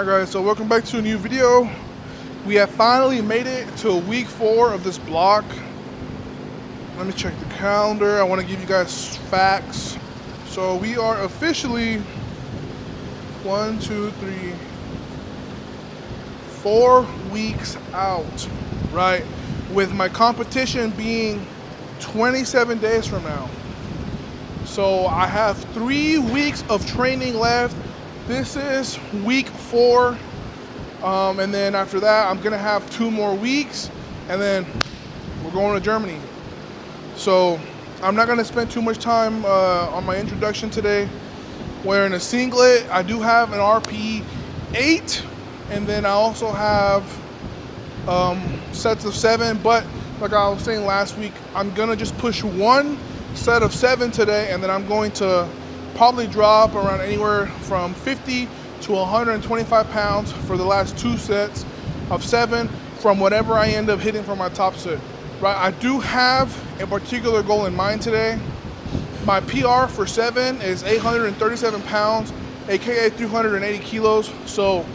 Guys, so welcome back to a new video. We have finally made it to week 4 of this block. Let me check the calendar. I want to give you guys facts. So we are officially 4 weeks out, right? With my competition being 27 days from now. So I have 3 weeks of training left. This is week 4, and then after that, I'm gonna have 2 more weeks, and then we're going to Germany. So I'm not gonna spend too much time on my introduction today. Wearing a singlet, I do have an RP 8, and then I also have sets of 7. But like I was saying last week, I'm gonna just push 1 set of 7 today, and then I'm going to probably drop around anywhere from 50 to 125 pounds for the last 2 sets of 7 from whatever I end up hitting for my top set. Right, I do have a particular goal in mind today. My PR for 7 is 837 pounds, aka 380 kilos. So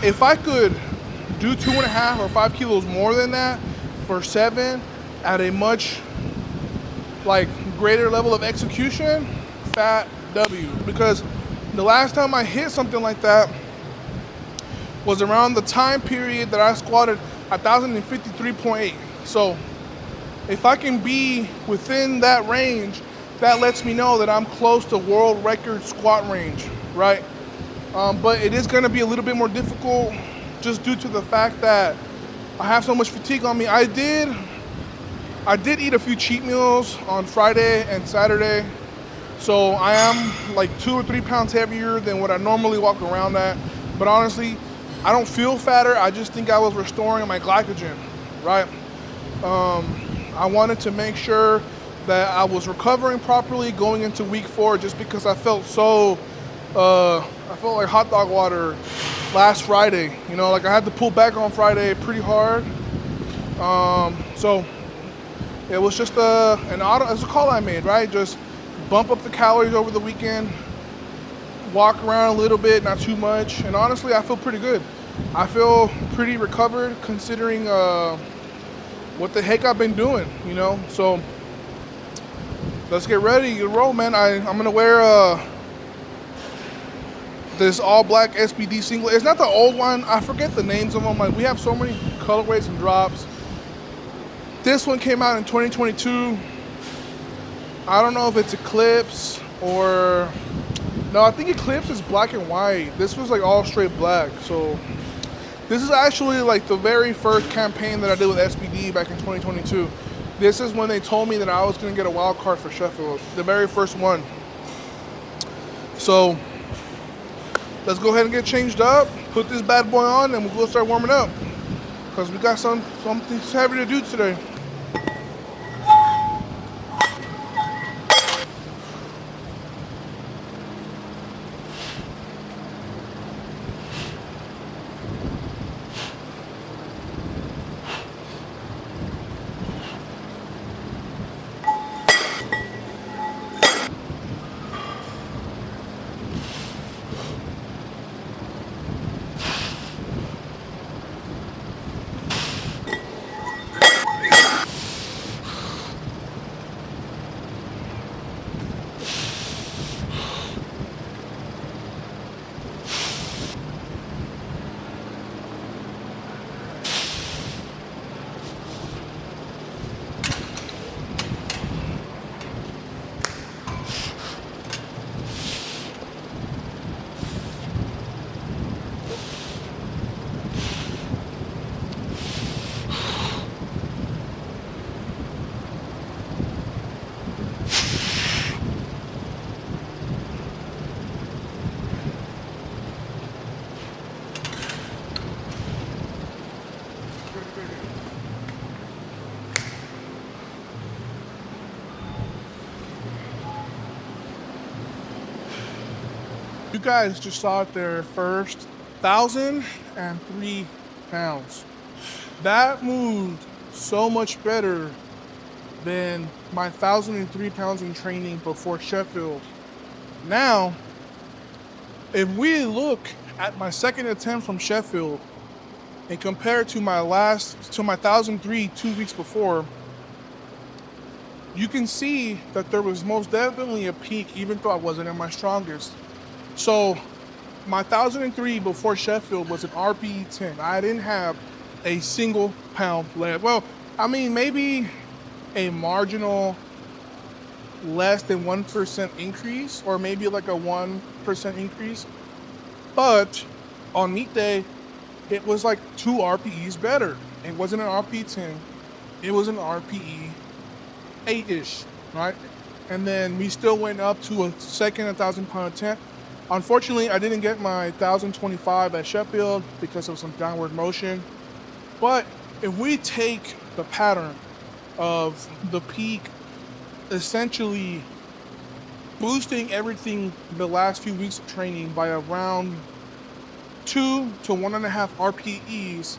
if I could do 2.5 or 5 kilos more than that for 7 at a much greater level of execution, fat W. Because the last time I hit something like that was around the time period that I squatted 1,053.8. So if I can be within that range, that lets me know that I'm close to world record squat range, right? But it is gonna be a little bit more difficult just due to the fact that I have so much fatigue on me. I did eat a few cheat meals on Friday and Saturday. So I am like 2 or 3 pounds heavier than what I normally walk around at. But honestly, I don't feel fatter. I just think I was restoring my glycogen, right? I wanted to make sure that I was recovering properly going into week 4, just because I felt so, I felt like hot dog water last Friday. You know, like I had to pull back on Friday pretty hard. So it was just it's a call I made, right? Just bump up the calories over the weekend, walk around a little bit, not too much, and honestly, I feel pretty good. I feel pretty recovered considering what the heck I've been doing, you know? So let's get ready to roll, man. I'm gonna wear this all black SBD singlet. It's not the old one. I forget the names of them. Like, we have so many colorways and drops. This one came out in 2022. I don't know if it's Eclipse or... No, I think Eclipse is black and white. This was like all straight black. So this is actually like the very first campaign that I did with SBD back in 2022. This is when they told me that I was gonna get a wild card for Sheffield. The very first one. So let's go ahead and get changed up, put this bad boy on, and we'll go start warming up. Because we got something heavy to do today. You guys just saw it there first. 1,003 pounds. That moved so much better than my 1,003 pounds in training before Sheffield. Now, if we look At my second attempt from Sheffield, and compared to my 1,003 2 weeks before, you can see that there was most definitely a peak, even though I wasn't at my strongest. So my 1,003 before Sheffield was an RPE 10. I didn't have a single pound left. Well, I mean, maybe a marginal less than 1% increase, or maybe like a 1% increase. But on meet day, it was like 2 RPEs better. It wasn't an RPE 10, it was an RPE 8-ish, right? And then we still went up to a second 1,000-pound attempt. Unfortunately, I didn't get my 1,025 at Sheffield because of some downward motion. But if we take the pattern of the peak essentially boosting everything the last few weeks of training by around 2 to 1.5 RPEs,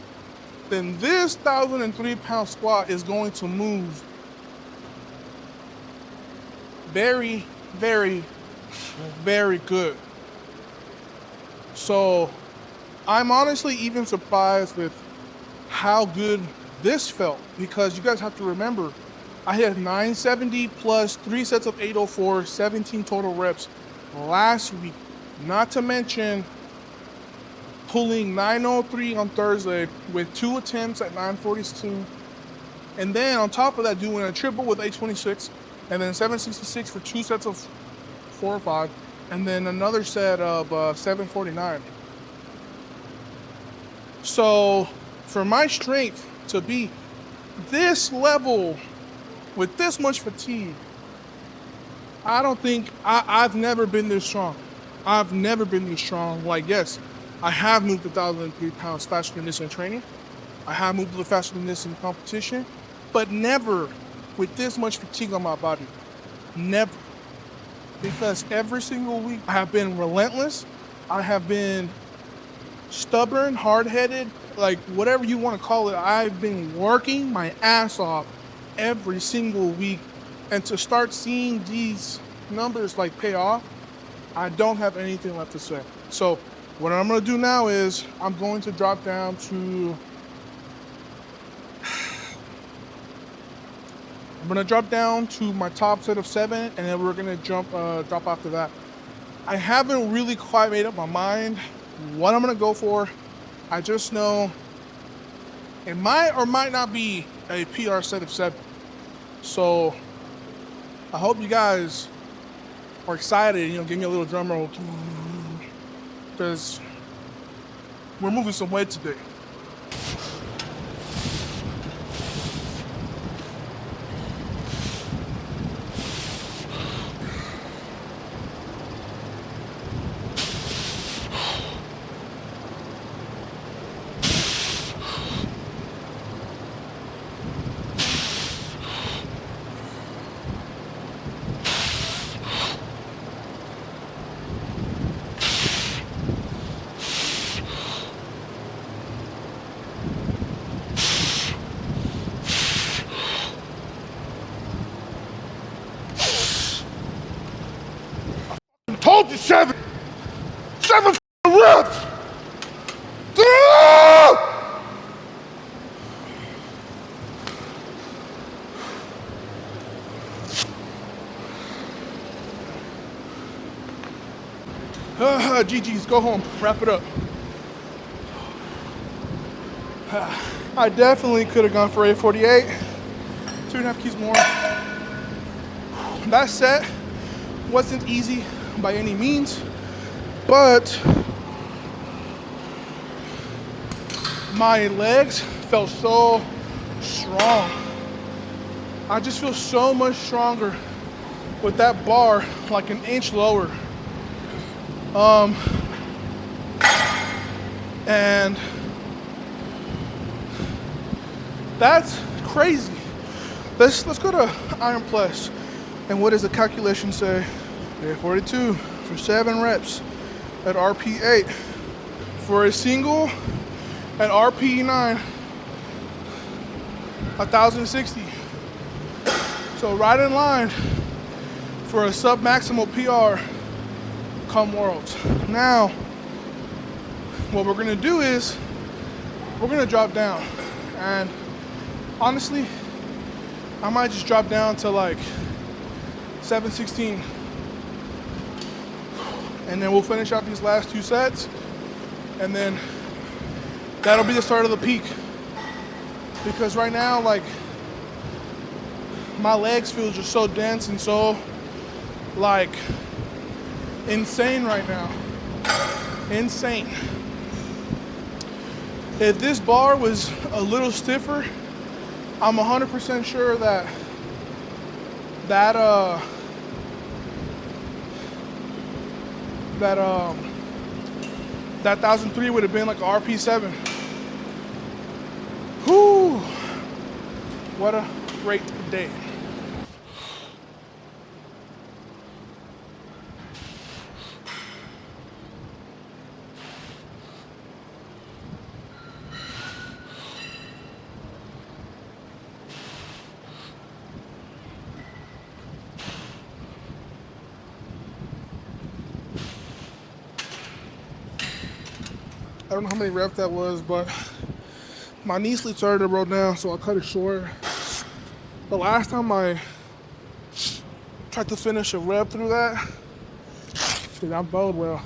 then this 1,003-pound squat is going to move very, very, very good. So I'm honestly even surprised with how good this felt, because you guys have to remember, I had 970 plus 3 sets of 804, 17 total reps last week, not to mention pulling 903 on Thursday with 2 attempts at 942, and then on top of that doing a triple with 826, and then 766 for 2 sets of 4 or 5, and then another set of 749. So for my strength to be this level with this much fatigue, I don't think I've never been this strong. I've never been this strong. Like, yes, I have moved 1,003 pounds faster than this in training. I have moved a little faster than this in competition, but never with this much fatigue on my body. Never. Because every single week I have been relentless. I have been stubborn, hard-headed, like whatever you want to call it. I've been working my ass off every single week. And to start seeing these numbers like pay off, I don't have anything left to say. So what I'm going to do now is I'm going to drop down to my top set of 7, and then we're going to drop after that. I haven't really quite made up my mind what I'm going to go for. I just know it might or might not be a PR set of 7. So I hope you guys are excited, give me a little drum roll, because we're moving some weight today. Told you 7 reps. GG's, go home, wrap it up. I definitely could have gone for 848, 2.5 keys more. That set wasn't easy by any means, but my legs felt so strong. I just feel so much stronger with that bar like an inch lower. And that's crazy. Let's go to Iron Plus. And what does the calculation say? 42 for 7 reps at RP 8. For a single at RP 9, 1,060. So right in line for a sub-maximal PR come Worlds. Now, what we're gonna do is we're gonna drop down. And honestly, I might just drop down to like 716. And then we'll finish out these last 2 sets. And then that'll be the start of the peak. Because right now, like, my legs feel just so dense and so, like, insane right now. Insane. If this bar was a little stiffer, I'm 100% sure that 1003 would have been like a RP7. Whew. What a great day. I don't know how many reps that was, but my knee sleep started to roll down, so I cut it short. The last time I tried to finish a rep through that, did not bode well.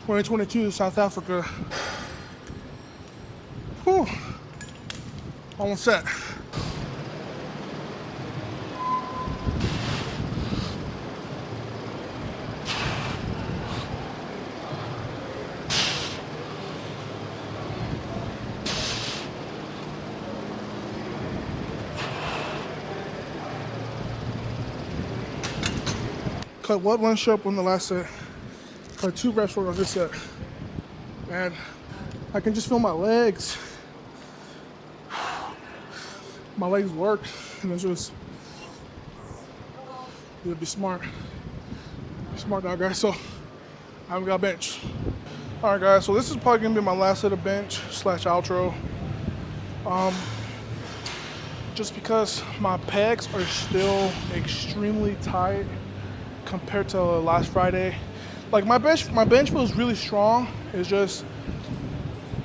2022 South Africa. Whew. Almost set. Cut one sharp on the last set. Cut 2 reps on this set. Man, I can just feel my legs. My legs work, and it's just, you gotta be smart. Smart now, guys. So I haven't got bench. All right, guys. So this is probably gonna be my last set of bench / outro. Just because my pecs are still extremely tight compared to last Friday. Like my bench feels really strong. It's just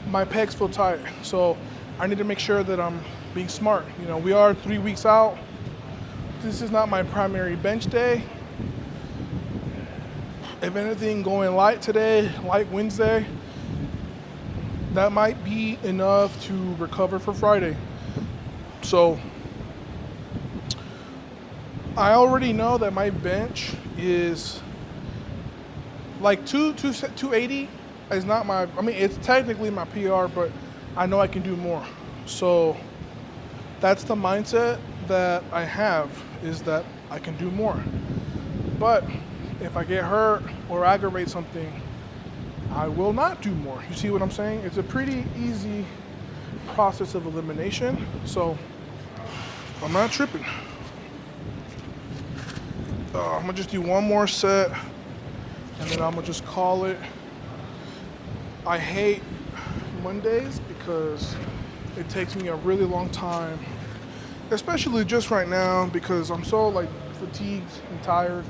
my pecs feel tight. So I need to make sure that I'm being smart. You know, we are 3 weeks out. This is not my primary bench day. If anything, going light today, light Wednesday, that might be enough to recover for Friday. So I already know that my bench is like 280 is not my, I mean, it's technically my PR, but I know I can do more. So that's the mindset that I have, is that I can do more. But if I get hurt or aggravate something, I will not do more. You see what I'm saying? It's a pretty easy process of elimination. So I'm not tripping. I'm gonna just do one more set and then I'm gonna just call it. I hate Mondays because it takes me a really long time, especially just right now because I'm so like fatigued and tired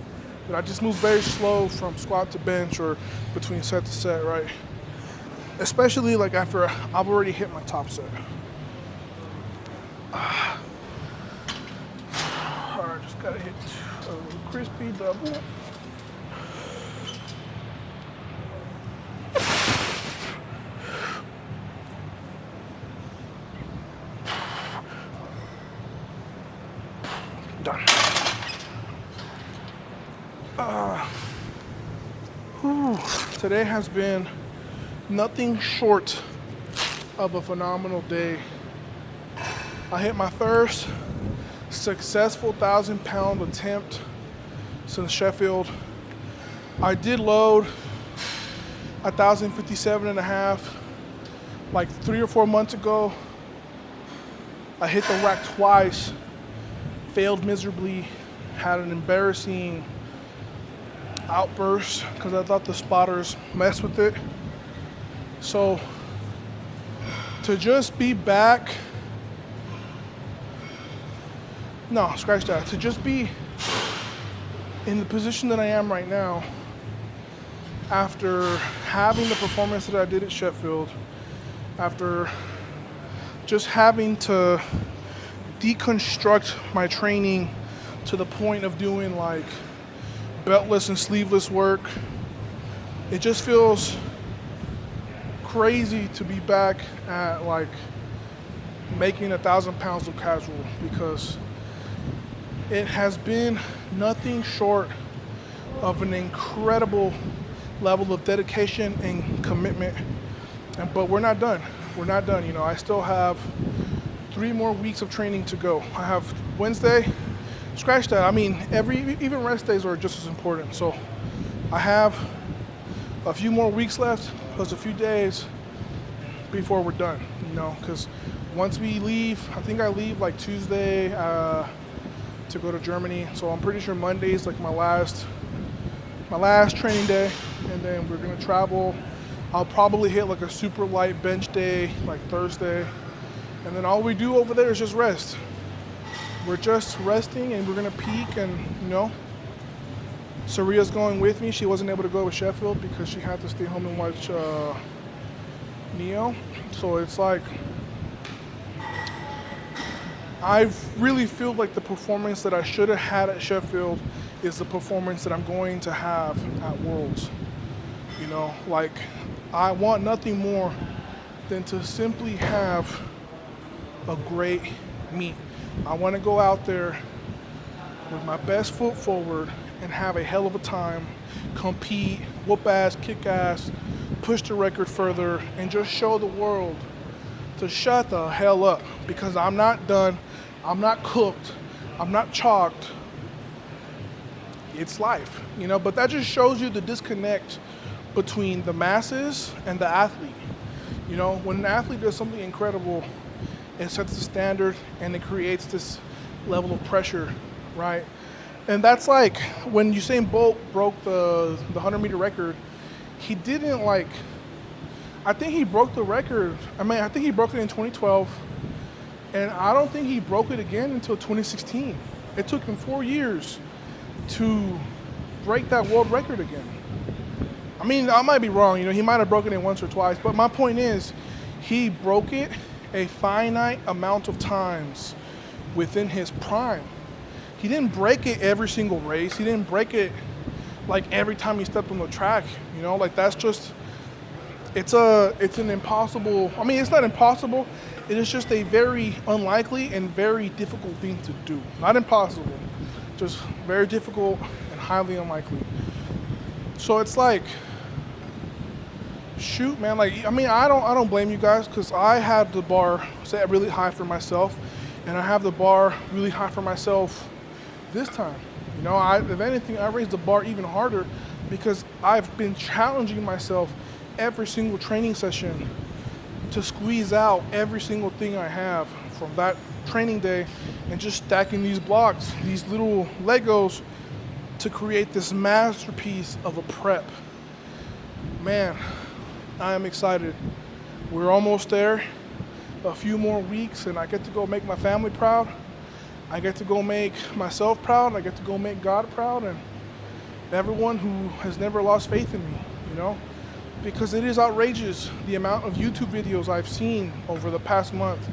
that I just move very slow from squat to bench or between set to set, right? Especially like after I've already hit my top set. All right, just gotta hit a crispy double. Done. Today has been nothing short of a phenomenal day. I hit my first successful 1,000-pound attempt since Sheffield. I did load 1,057.5 like 3 or 4 months ago. I hit the rack twice, failed miserably, had an embarrassing outburst because I thought the spotters messed with it. So to just be back, no, scratch that. To just be in the position that I am right now after having the performance that I did at Sheffield, after just having to deconstruct my training to the point of doing like beltless and sleeveless work, it just feels crazy to be back at like making 1,000 pounds of casual, because it has been nothing short of an incredible level of dedication and commitment. But we're not done. We're not done. You know, I still have 3 more weeks of training to go. I have Wednesday, scratch that. I mean, even rest days are just as important. So I have a few more weeks left, plus a few days before we're done, you know, because once we leave, I think I leave like Tuesday to go to Germany. So I'm pretty sure Monday is like my last training day, and then we're gonna travel. I'll probably hit like a super light bench day like Thursday, and then all we do over there is just rest. We're just resting, and we're gonna peak. And you know, Saria's going with me. She wasn't able to go with Sheffield because she had to stay home and watch Neo. So it's like, I really feel like the performance that I should have had at Sheffield is the performance that I'm going to have at Worlds. You know, like, I want nothing more than to simply have a great meet. I want to go out there with my best foot forward and have a hell of a time, compete, whoop ass, kick ass, push the record further, and just show the world to shut the hell up, because I'm not done, I'm not cooked, I'm not chalked. It's life, you know, but that just shows you the disconnect between the masses and the athlete. You know, when an athlete does something incredible, it sets the standard and it creates this level of pressure, right? And that's like when Usain Bolt broke the 100-meter record, he didn't like, I think he broke the record. I think he broke it in 2012, and I don't think he broke it again until 2016. It took him 4 years to break that world record again. I mean, I might be wrong, you know, he might have broken it once or twice, but my point is, he broke it a finite amount of times within his prime. He didn't break it every single race. He didn't break it like every time he stepped on the track, you know, like that's just, it's an impossible, I mean, it's not impossible, it is just a very unlikely and very difficult thing to do. Not impossible, just very difficult and highly unlikely. So it's like, shoot, man, like, I mean, I don't blame you guys, because I had the bar set really high for myself, and I have the bar really high for myself this time. You know, if anything, I raised the bar even harder, because I've been challenging myself every single training session to squeeze out every single thing I have from that training day, and just stacking these blocks, these little Legos, to create this masterpiece of a prep. Man, I am excited. We're almost there. A few more weeks and I get to go make my family proud. I get to go make myself proud. I get to go make God proud, and everyone who has never lost faith in me, you know? Because it is outrageous the amount of YouTube videos I've seen over the past month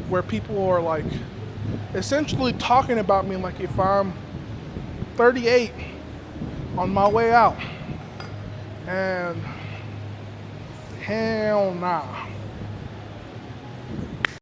where people are like essentially talking about me like if I'm 38 on my way out. And hell nah.